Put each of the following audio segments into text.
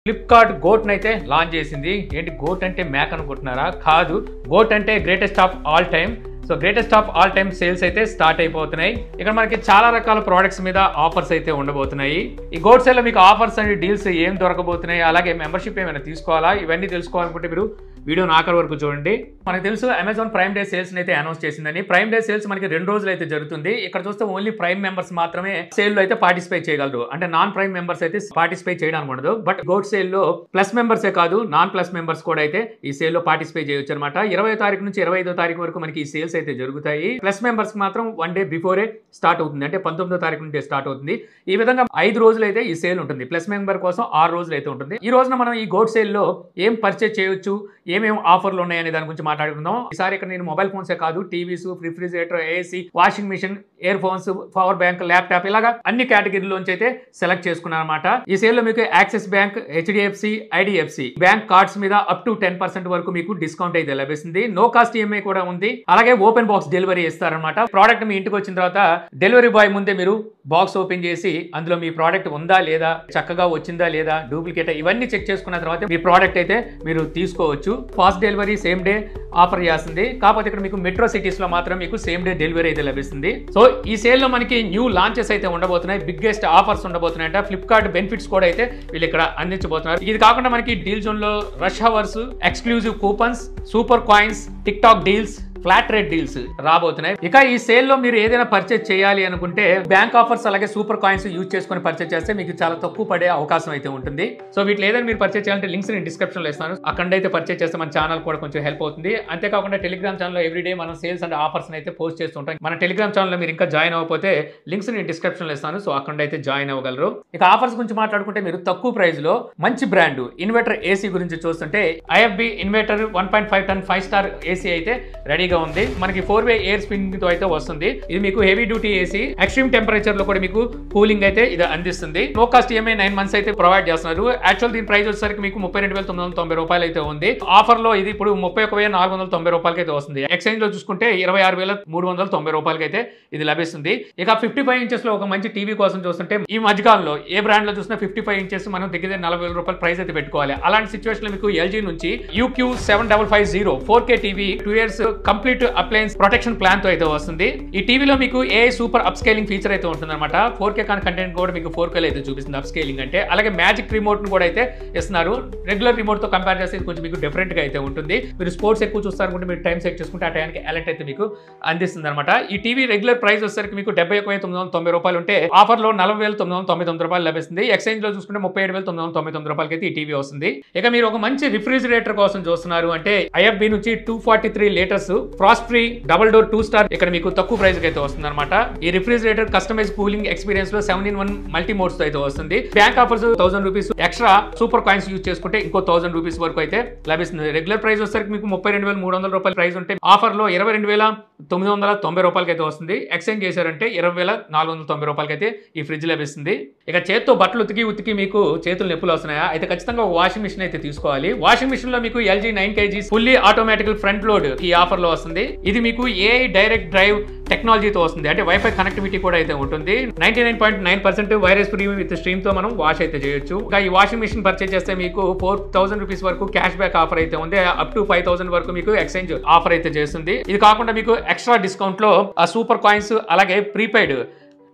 Flipkart goat నైతే launch చేసింది. ఏంటి గోట్ అంటే మేక అనుకుంటున్నారా? కాదు, గోట్ అంటే greatest of all time. So greatest of all time sales అయితే స్టార్ట్ అయిపోతున్నాయి. ఇక్కడ మనకి చాలా రకాల ప్రోడక్ట్స్ మీద ఆఫర్స్ అయితే ఉండబోతున్నాయి. ఈ గోట్ సేల్ లో మీకు ఆఫర్స్ అండ్ డీల్స్ ఏం దొరకబోతున్నాయి, అలాగే మెంబర్షిప్ ఏమైనా తీసుకోవాలా, ఇవన్నీ తెలుసుకోవాలనుకుంటే మీరు వీడియో ఆఖరి వరకు చూడండి. మనకు తెలుసు అమెజాన్ ప్రైమ్ డే సేల్స్ అయితే అనౌన్స్ చేసిందని. ప్రైమ్ డే సేల్స్ మనకి 2 రోజులు అయితే జరుగుతుంది. ఇక్కడ చూస్తే ఓన్లీ ప్రైమ్ మెంబర్స్ మాత్రమే సేల్ లో అయితే పార్టిసిపేట్ చేయగలరు. అంటే నాన్ ప్రైమ్ మెంబర్స్ అయితే పార్టిసిపేట్ చేయడానికి ఉండదు. బట్ గోట్ సేల్ లో ప్లస్ మెంబర్సే కాదు, నాన్ ప్లస్ మెంబర్స్ కూడా అయితే ఈ సేల్ లో పార్టిసిపేట్ చేయొచ్చు అనమాట. 20వ తారీఖు నుంచి 25వ తారీఖు వరకు మనకి ఈ సేల్స్ అయితే జరుగుతాయి. ప్లస్ మెంబర్స్ మాత్రం 1 డే బిఫోరే స్టార్ట్ అవుతుంది, అంటే 19వ తారీఖు నుండి స్టార్ట్ అవుతుంది. ఈ విధంగా 5 రోజులు అయితే ఈ సేల్ ఉంటుంది. ప్లస్ మెంబర్ కోసం 6 రోజులు అయితే ఉంటుంది. ఈ రోజున మనం ఈ గోట్ సేల్ లో ఏం పర్చేజ్ చేయొచ్చు, ఏమేమి ఆఫర్లు ఉన్నాయనే దాని గురించి మాట్లాడుకుందాం. ఈసారి ఇక్కడ నేను మొబైల్ ఫోన్సే కాదు, TVs, refrigerator, AC, washing machine, earphones, power bank, laptop, ఇలాగా అన్ని కేటగిరీలోంచి అయితే సెలెక్ట్ చేసుకున్నాను అనమాట. ఈ సేల్ లో మీకు axis bank, HDFC, IDFC bank cards మీద అప్ టు 10% వరకు మీకు డిస్కౌంట్ అయితే లభిస్తుంది. నో కాస్ట్ ఈఎంఐ కూడా ఉంది. అలాగే ఓపెన్ బాక్స్ డెలివరీ ఇస్తారనమాట. ప్రోడక్ట్ మీ ఇంటికి వచ్చిన తర్వాత డెలివరీ బాయ్ ముందే మీరు బాక్స్ ఓపెన్ చేసి అందులో మీ ప్రోడక్ట్ ఉందా లేదా, చక్కగా వచ్చిందా లేదా, డూప్లికేట్, ఇవన్నీ చెక్ చేసుకున్న తర్వాత మీ ప్రోడక్ట్ అయితే మీరు తీసుకోవచ్చు. Fast delivery same day offer చేస్తుంది. కాకపోతే ఇక్కడ మీకు మెట్రో సిటీస్ లో మాత్రం మీకు సేమ్ డే డెలివరీ అయితే లభిస్తుంది. సో ఈ సేల్ లో మనకి న్యూ లాంచెస్ అయితే ఉండబోతున్నాయి, బిగ్గెస్ట్ ఆఫర్స్ ఉండబోతున్నాయంట. ఫ్లిప్కార్ట్ బెనిఫిట్స్ కూడా అయితే వీళ్ళు ఇక్కడ అందించబోతున్నారు. ఇది కాకుండా మనకి డీల్ జోన్ లో rush hours, exclusive coupons, super coins, tick talk deals, flat rate deals రాబోతున్నాయి. ఇక ఈ సేల్ లో మీరు ఏదైనా పర్చేజ్ చేయాలి అనుకుంటే బ్యాంక్ ఆఫర్స్ అలాగే సూపర్ కాయిన్స్ యూజ్ చేసుకుని పర్చేజ్ చేస్తే మీకు చాలా తక్కువ పడే అవకాశం అయితే ఉంటుంది. సో వీటిలో ఏదైనా మీరు పర్చేజ్ చేయాలంటే లింక్స్ నేను డిస్క్రిప్షన్ లో ఇస్తాను. అక్కడైతే పర్చేజ్ చేస్తే మన ఛానల్ కూడా కొంచెం హెల్ప్ అవుతుంది. అంతేకాకుండా టెలిగ్రామ్ ఛానల్ లో ఎవ్రీడే మనం సేల్స్ అండ్ ఆఫర్స్ అయితే పోస్ట్ చేస్తుంటాం. మన టెలిగ్రామ్ ఛానల్ లో మీరు ఇంకా జాయిన్ అవ్వకపోతే లింక్స్ నేను డిస్క్రిప్షన్ లో ఇస్తాను. సో అక్కడైతే జాయిన్ అవ్వగలరు. ఇక ఆఫర్స్ గురించి మాట్లాడుకుంటే మీరు తక్కువ ప్రైస్ లో మంచి బ్రాండ్ ఇన్వర్టర్ ఏసీ గురించి చూస్తుంటే ఐఎఫ్బి ఇన్వర్టర్ 1.5 టన్ 5 స్టార్ ఏసీ అయితే రెడీగా ఉంది. మనకి 4-way ఎయిర్ స్పిన్నింగ్ తో అయితే వస్తుంది. ఇది మీకు heavy duty AC, extreme temperature లో కూడా మీకు కూలింగ్ అయితే ఇది అందిస్తుంది. నో కాస్ట్ ఈఎంఐ 9 months అయితే ప్రొవైడ్ చేస్తున్నారు. యాక్చువల్ దీని ప్రైస్ వచ్చేసరికి మీకు 32,990 రూపాయలు అయితే ఉంది. ఆఫర్ లో ఇది ఇప్పుడు 31,490 రూపాయలకి అయితే వస్తుంది. ఎక్స్చేంజ్ లో చూసుకుంటే 26,390 రూపాయలకి అయితే ఇది లభిస్తుంది. ఇక 55 ఇంచెస్ లో ఒక మంచి టీవీ కోసం చూస్తుంటే ఈ మధ్యకాలంలో ఏ బ్రాండ్ లో చూసినా 55 ఇంచెస్ మనం దగ్గర 40,000 రూపాయల ప్రైస్ అయితే పెట్టుకోవాలి. అలాంటి సిచ్యువేషన్ లో మీకు ఎల్జీ నుంచి UQ7550 4K TV 2 years complete appliance protection plan తో అయితే వస్తుంది. ఈ టీవీలో మీకు AI super upscaling feature అయితే ఉంటుంది అనమాట. 4K కంటెంట్ కూడా మీకు 4K అయితే చూపిస్తుంది అప్ స్కేలింగ్ అంటే. అలాగే మ్యాజిక్ రిమోట్ ను కూడా అయితే ఇస్తున్నారు. రెగ్యులర్ రిమోట్ తో కంపేర్ చేస్తే కొంచెం మీకు డిఫరెంట్ గా అయితే ఉంటుంది. మీరు స్పోర్ట్స్ ఎక్కువ చూస్తారనుకుంటే మీరు టైం సెట్ చేసుకుంటే ఆ టైంకి అలర్ట్ అయితే మీకు అందిస్తుంది అనమాట. ఈ టీవీ రెగ్యులర్ ప్రైస్ వచ్చేసరికి మీకు 71,990 రూపాయలు ఉంటే ఆఫర్ లో 40,999 రూపాయలు లభిస్తుంది. ఎక్స్చేంజ్ లో చూసుకుంటే 37,999 రూపాయలకి అయితే ఈ టీవీ వస్తుంది. ఇక మీరు ఒక మంచి రిఫ్రిజిరేటర్ కోసం చూస్తున్నారు అంటే ఐఎఫ్బి నుంచి 243 litres Frost free double door 2 star ఇక్కడ మీకు తక్కువ ప్రైస్ అయితే వస్తుంది అనమాట. ఈ రిఫ్రిజిరేటర్ కస్టమైజ్ కూలింగ్ ఎక్స్పీరియన్స్ లో 7-in-1 మల్టీ మోడ్స్ తో అయితే వస్తుంది. Bank offers 1000 rupees extra super coins use చేసుకుంటే ఇంకో 1000 రూపీస్ వరకు అయితే లభిస్తుంది. రెగ్యులర్ ప్రైస్ వచ్చేసరికి మీకు 32,300 రూపాయల ప్రైస్ ఉంటే ఆఫర్ లో 22,990 రూపాయలకి అయితే వస్తుంది. ఎక్స్చేంజ్ చేశారంటే 20,490 రూపాయలకి అయితే ఈ ఫ్రిడ్జ్ లభిస్తుంది. ఇక చేత్తో బట్టలు ఉతికి మీకు చేతులు నొప్పులు వస్తున్నాయా అయితే ఖచ్చితంగా ఒక వాషింగ్ మిషన్ అయితే తీసుకోవాలి. వాషింగ్ మిషన్ లో మీకు LG 9 kg fully automatic front load ఈ ఆఫర్ లో వస్తుంది. ఇది మీకు AI డైరెక్ట్ డ్రైవ్ టెక్నాలజీతో వస్తుంది. అంటే వైఫై కనెక్టివిటీ కూడా అయితే ఉంటుంది. 99.9% వైరస్ ఫ్రీ విత్ స్ట్రీమ్ తో మనం వాష్ అయితే చేయొచ్చు. ఇంకా ఈ వాషింగ్ మిషన్ పర్చేజ్ చేస్తే మీకు 4,000 రూపీస్ వరకు క్యాష్ బ్యాక్ ఆఫర్ అయితే ఉంది. అప్ టు 5,000 వరకు మీకు ఎక్స్చేంజ్ ఆఫర్ అయితే చేస్తుంది. ఇది కాకుండా మీకు ఎక్స్ట్రా డిస్కౌంట్ లో సూపర్ కాయిన్స్ అలాగే ప్రీపెయిడ్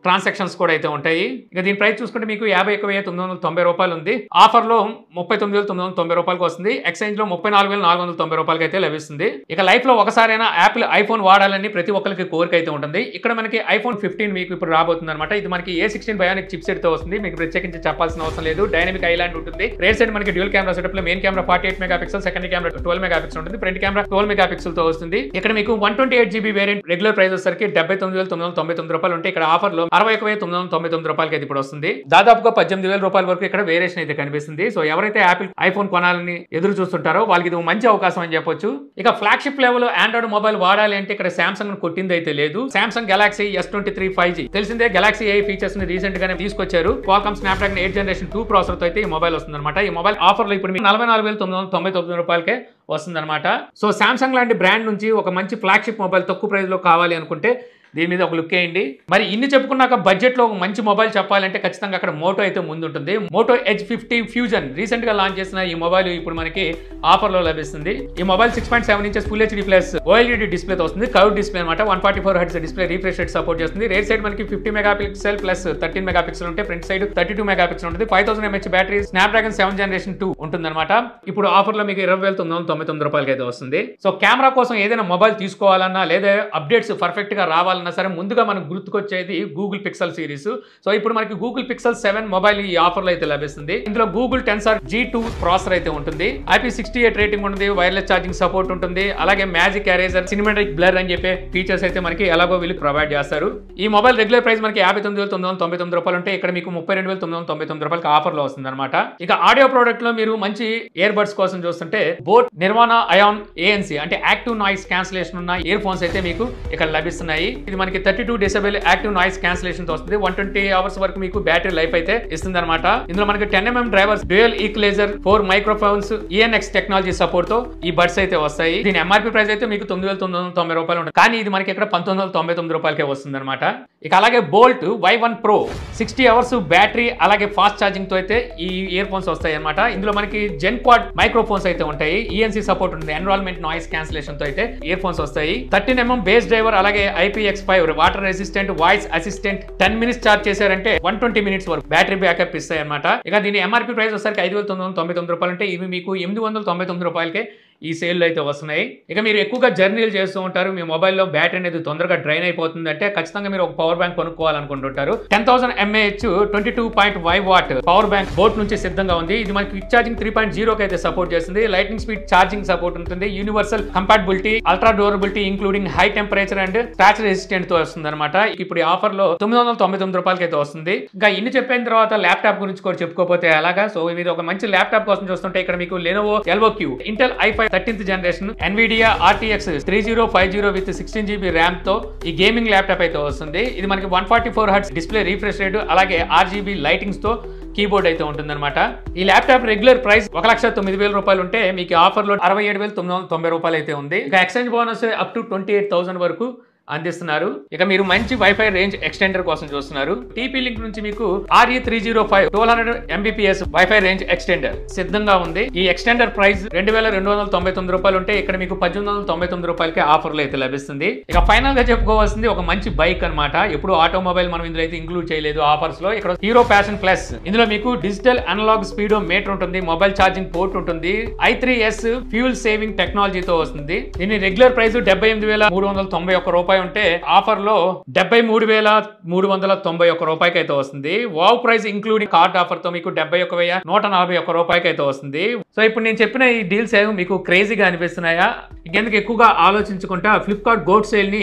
ట్రాన్సాక్షన్స్ కూడా అయితే ఉంటాయి. ఇక దీని ప్రైస్ చూసుకుంటే మీకు 51,990 రూపాయలు ఉంది. ఆఫర్ లో 39,990 రూపాయలకు వస్తుంది. ఎక్స్చేంజ్ లో 34,490 రూపాయలకి అయితే లభిస్తుంది. ఇక లైఫ్ లో ఒకసారైనా యాపిల్ ఐఫోన్ వాడాలని ప్రతి ఒక్కరికి కోరిక అయితే ఉంటుంది. ఇక్కడ మనకి iPhone 15 మీకు ఇప్పుడు రాబోతుంది అనమాట. ఇది మనకి A16 బయానిక్ చిప్ సెట్ తో వస్తుంది. మీకు ప్రత్యేకించి చెప్పాల్సిన అవసరం లేదు. డైనమిక్ ఐలాండ్ ఉంటుంది. రేర్ సైడ్ మనకి డ్యూల్ కెమెరా సెటప్ లో main camera 48 megapixel, secondary camera 12 megapixel ఉంటుంది. ఫ్రంట్ కెమెరా 12 మెగాపిక్సెల్ తో వస్తుంది. ఇక్కడ మీకు 128 GB వేరియంట్ రెగ్యులర్ ప్రైస్ వచ్చేసరికి 79,999 రూపాయలు ఉంటే ఇక్కడ ఆఫర్ లో 61,999 రూపాయలకి అయితే ఇప్పుడు వస్తుంది. దాదాపుగా 18,000 రూపాయల వరకు ఇక్కడ వేరియేషన్ అయితే కనిపిస్తుంది. సో ఎవరైతే యాపిల్ ఐఫోన్ కొనాలని ఎదురు చూస్తుంటారో వాళ్ళకి ఇది మంచి అవకాశం అని చెప్పొచ్చు. ఇక ఫ్లాగ్షిప్ లెవెల్ ఆండ్రాయిడ్ మొబైల్ వాడాలి అంటే ఇక్కడ సామ్సంగ్ కొట్టింది అయితే లేదు. సామ్సంగ్ గెలాక్సీ S23 5G తెలిసిందే. గెలాక్సీ AI ఫీచర్స్ ని రీసెంట్ గానే తీసుకొచ్చారు. Qualcomm Snapdragon 8th Gen 2 processor తో అయితే ఈ మొబైల్ వస్తుంది అనమాట. ఈ మొబైల్ ఆఫర్ లో ఇప్పుడు 44,999 రూపాయలకే వస్తుంది అనమాట. సో సామ్సంగ్ లాంటి బ్రాండ్ నుంచి ఒక మంచి ఫ్లాగ్షిప్ మొబైల్ తక్కువ ప్రైస్ లో కావాలి అనుకుంటే దీని మీద ఒక లుక్ వేయండి. మరి ఇన్ని చెప్పుకున్నాక బడ్జెట్ లో ఒక మంచి మొబైల్ చెప్పాలంటే ఖచ్చితంగా అక్కడ మోటో అయితే ముందు ఉంటుంది. మోటో Edge 50 ఫ్యూజన్ రీసెంట్ గా లాంచ్ చేసిన ఈ మొబైల్ ఇప్పుడు మనకి ఆఫర్ లో లభిస్తుంది. ఈ mobile 6.7 inches full HD plus OLED display తో వస్తుంది. కర్వ్ డిస్ప్లే అనమాట. 144 hertz display refresh rate support చేస్తుంది. రేర్ సైడ్ మనకి 50 మెగాపిక్సెల్ ప్లస్ 13 మెగాపిక్సెల్ ఉంటే ఫ్రంట్ సైడ్ 32 మెగాపిక్సెల్ ఉంటుంది. 5000 mAh బ్యాటరీ స్నాప్డ్రాగన్ 7 జనరేషన్ 2 ఉంటుందన్నమాట. ఇప్పుడు ఆఫర్ లో మీకు 20,999 రూపాయలకి అయితే వస్తుంది. సో కెమెరా కోసం ఏదైనా మొబైల్ తీసుకోవాలన్నా లేదా అప్డేట్స్ పర్ఫెక్ట్ గా రావాలన్నా సరే ముందుగా మనకు గుర్తుకొచ్చేది గూగుల్ పిక్సెల్ సిరీస్. సో ఇప్పుడు మనకి గూగుల్ పిక్సెల్ 7 మొబైల్ ఈ ఆఫర్ లో అయితే లభిస్తుంది. ఇందులో గూగుల్ టెన్సర్ G2 ప్రాసెసర్ అయితే ఉంటుంది. IP68 రేటింగ్ ఉంటుంది. వైర్లెస్ ఛార్జింగ్ సపోర్ట్ ఉంటుంది. అలాగే మ్యాజిక్ ఎరేజర్, సినిమాటిక్ బ్లర్ అని చెప్పే ఫీచర్స్ అయితే మనకి ఎలాగో వీళ్ళు ప్రొవైడ్ చేస్తారు. ఈ మొబైల్ రెగ్యులర్ ప్రైస్ మనకి 59,999 రూపాయలు ఉంటే ఇక్కడ మీకు 32,999 రూపాయలకి ఆఫర్ లో వస్తుంది అనమాట. ఇక ఆడియో ప్రోడక్ట్ లో మీరు మంచి ఇయర్ బడ్స్ కోసం చూస్తుంటే బోట్ నిర్వాణ అయాన్ ANC అంటే యాక్టివ్ నాయిస్ క్యాన్సిలేషన్ ఉన్న ఇయర్ ఫోన్స్ అయితే మీకు ఇక్కడ లభిస్తున్నాయి. ఇది మనకి 32 డెసిబెల్ యాక్టివ్ నాయిస్ క్యాన్సిలేషన్ తో వస్తుంది. 120 అవర్స్ వరకు మీకు బ్యాటరీ లైఫ్ అయితే ఇస్తుంది అనమాట. ఇందులో మనకి 10mm drivers, dual equalizer, 4 microphones, ENX technology support తో ఈ బడ్స్ అయితే వస్తాయి. దీని MRP ప్రైస్ అయితే మీకు 9,990 రూపాయలు ఉంటుంది. కానీ ఇది మనకి ఇక్కడ 1999 రూపాయలకే వస్తుంది అనమాట. ఇక అలాగే Boult Y1 Pro 60 hours battery అలాగే ఫాస్ట్ ఛార్జింగ్ తో అయితే ఈ ఇయర్ ఫోన్స్ వస్తాయి అనమాట. ఇందులో మనకి జెన్ క్వాడ్ మైక్రోఫోన్స్ అయితే ఉంటాయి. ENC సపోర్ట్ ఉంటుంది. ఎన్విరాన్మెంట్ నాయిస్ క్యాన్సిలేషన్ తో అయితే ఇయర్ ఫోన్స్ వస్తాయి. 13mm బేస్ డ్రైవర్ అలాగే IPX5 water resistant voice assistant 10 minutes charge చేశారంటే 120 మినిట్స్ వరకు బ్యాటరీ బ్యాకప్ ఇస్తాయి అనమాట. ఇక దీని MRP ప్రైస్ వచ్చేసరికి 5,999 రూపాయలు అంటే ఇవి మీకు 899 రూపాయలకే ఈ సేల్ అయితే వస్తున్నాయి. ఇక మీరు ఎక్కువగా జర్నీలు చేస్తూ ఉంటారు, మీ మొబైల్లో బ్యాటరీ అనేది తొందరగా డ్రైన్ అయిపోతుంది అంటే ఖచ్చితంగా మీరు ఒక పవర్ బ్యాంక్ కొనుక్కోవాలనుకుంటుంటారు. 10,000 mAh 22.5 watt power bank boAt నుంచి సిద్ధంగా ఉంది. ఇది మనకి క్విక్ ఛార్జింగ్ 3.0 అయితే సపోర్ట్ చేస్తుంది. లైటింగ్ స్పీడ్ ఛార్జింగ్ సపోర్ట్ ఉంటుంది. Universal compatibility, ultra durability including high temperature and scratch resistant తో వస్తుంది అనమాట. ఇప్పుడు ఈ ఆఫర్ లో 999 రూపాయలకి అయితే వస్తుంది. ఇంకా ఇన్ని చెప్పిన తర్వాత ల్యాప్టాప్ గురించి కూడా చెప్పుకోకపోతే అలాగా. సో మీరు ఒక మంచి ల్యాప్టాప్ కోసం చూస్తుంటే ఇక్కడ మీకు Lenovo LOQ Intel i5 13th generation NVIDIA RTX 3050 with 16GB RAM తో ఈ గేమింగ్ ల్యాప్టాప్ అయితే వస్తుంది. ఇది మనకి 144 హెర్ట్జ్ డిస్ప్లే రిఫ్రెష్ రేట్ అలాగే RGB లైటింగ్స్ తో కీబోర్డ్ అయితే ఉంటుందన్నమాట. ఈ ల్యాప్టాప్ రెగ్యులర్ ప్రైస్ 1,09,000 రూపాయలు ఉంటే మీకు ఆఫర్ లో 67,990 రూపాయలు అయితే ఉంది. ఇక ఎక్స్చేంజ్ బోనస్ అప్ టు 28,000 వరకు అందిస్తున్నారు. ఇక మీరు మంచి వైఫై రేంజ్ ఎక్స్టెండర్ కోసం చూస్తున్నారు. TP లింక్ నుంచి మీకు RE305 1200 Mbps wifi range extender సిద్ధంగా ఉంది. ఈ ఎక్స్టెండర్ ప్రైస్ 2,299 రూపాయలు ఉంటే ఇక్కడ మీకు 1,899 రూపాయలకి ఆఫర్లు అయితే లభిస్తుంది. ఇక ఫైనల్ గా చెప్పుకోవాల్సింది ఒక మంచి బైక్ అనమాట. ఎప్పుడు ఆటోమొబైల్ మనం ఇందులో అయితే ఇంక్లూడ్ చేయలేదు ఆఫర్స్ లో. ఇక్కడ హీరో ప్యాషన్ ప్లస్ ఇందులో మీకు డిజిటల్ అనలాగ్ స్పీడో మీటర్ ఉంటుంది, మొబైల్ ఛార్జింగ్ పోర్ట్ ఉంటుంది, i3s ఫ్యూల్ సేవింగ్ టెక్నాలజీతో వస్తుంది. దీని రెగ్యులర్ ప్రైస్ 78,391 రూపాయలు ఉంటే ఆఫర్ లో 73,391 రూపాయలకి అయితే వస్తుంది. Wow price including card offer తో మీకు 71,141 రూపాయలకి అయితే వస్తుంది. సో ఇప్పుడు నేను చెప్పిన ఈ డీల్స్ ఏమో మీకు క్రేజీగా అనిపిస్తున్నాయా? ఇంకెందుకు ఎక్కువగా ఆలోచించుకుంటా ఫ్లిప్కార్ట్ గోట్ సేల్ ని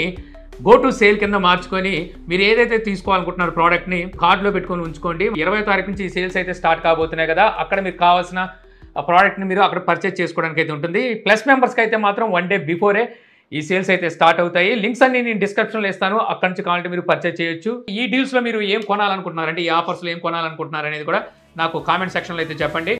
గో టు సేల్ కింద మార్చుకొని మీరు ఏదైతే తీసుకోవాలనుకుంటున్నారు ప్రోడక్ట్ ని కార్డ్ లో పెట్టుకొని ఉంచుకోండి. 20వ తారీఖు నుంచి ఈ సేల్స్ అయితే స్టార్ట్ కాబోతున్నాయి కదా, అక్కడ మీకు కావాల్సిన ప్రోడక్ట్ ని మీరు అక్కడ పర్చేస్ చేసుకోవడానికి అయితే ఉంటుంది. ప్లస్ మెంబర్స్కి అయితే మాత్రం 1 డే బిఫోరే ఈ సేల్స్ అయితే స్టార్ట్ అవుతాయి. లింక్స్ అన్ని నేను డిస్క్రిప్షన్లో ఇస్తాను, అక్కడ నుంచి కావాలంటే మీరు పర్చేస్ చేయొచ్చు. ఈ డీల్స్లో మీరు ఏం కొనాలనుకుంటున్నారు అంటే ఈ ఆఫర్స్లో ఏం కొనాలనుకుంటున్నారు అనేది కూడా నాకు కామెంట్ సెక్షన్లో అయితే చెప్పండి.